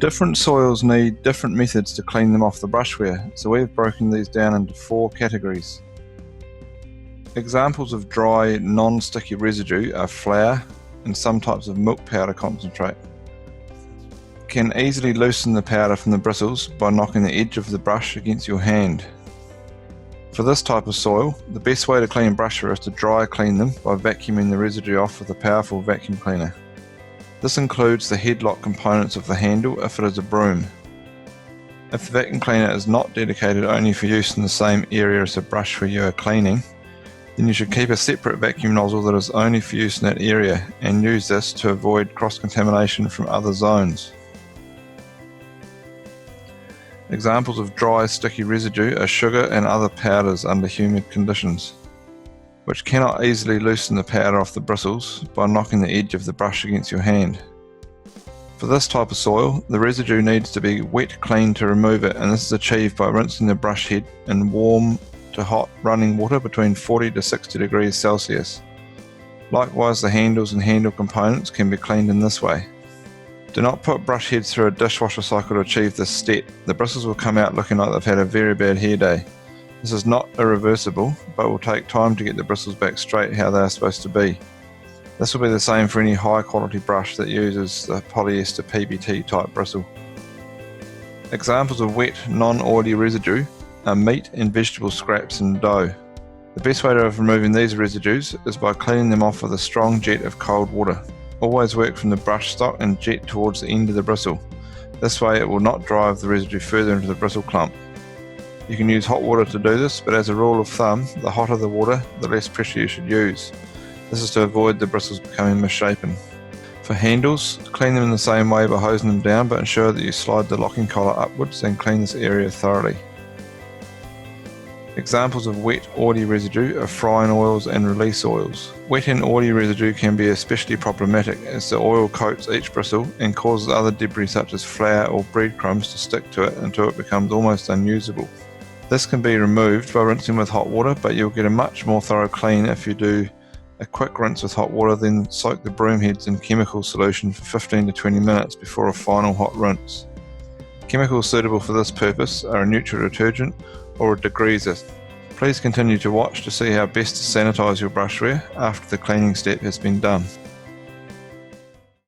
Different soils need different methods to clean them off the brushware, so we've broken these down into 4 categories. Examples of dry, non-sticky residue are flour and some types of milk powder concentrate. Can easily loosen the powder from the bristles by knocking the edge of the brush against your hand. For this type of soil, the best way to clean brushware is to dry clean them by vacuuming the residue off with a powerful vacuum cleaner. This includes the headlock components of the handle if it is a broom. If the vacuum cleaner is not dedicated only for use in the same area as the brush where you are cleaning, then you should keep a separate vacuum nozzle that is only for use in that area and use this to avoid cross-contamination from other zones. Examples of dry, sticky residue are sugar and other powders under humid conditions, which cannot easily loosen the powder off the bristles by knocking the edge of the brush against your hand. For this type of soil, the residue needs to be wet cleaned to remove it, and this is achieved by rinsing the brush head in warm to hot running water between 40 to 60 degrees Celsius. Likewise, the handles and handle components can be cleaned in this way. Do not put brush heads through a dishwasher cycle to achieve this step. The bristles will come out looking like they've had a very bad hair day. This is not irreversible, but will take time to get the bristles back straight how they are supposed to be. This will be the same for any high quality brush that uses the polyester PBT type bristle. Examples of wet, non-oily residue are meat and vegetable scraps and dough. The best way of removing these residues is by cleaning them off with a strong jet of cold water. Always work from the brush stock and jet towards the end of the bristle. This way it will not drive the residue further into the bristle clump. You can use hot water to do this, but as a rule of thumb, the hotter the water, the less pressure you should use. This is to avoid the bristles becoming misshapen. For handles, clean them in the same way by hosing them down, but ensure that you slide the locking collar upwards and clean this area thoroughly. Examples of wet, oily residue are frying oils and release oils. Wet and oily residue can be especially problematic as the oil coats each bristle and causes other debris such as flour or breadcrumbs to stick to it until it becomes almost unusable. This can be removed by rinsing with hot water, but you'll get a much more thorough clean if you do a quick rinse with hot water, then soak the broom heads in chemical solution for 15 to 20 minutes before a final hot rinse. Chemicals suitable for this purpose are a neutral detergent or a degreaser. Please continue to watch to see how best to sanitize your brushware after the cleaning step has been done.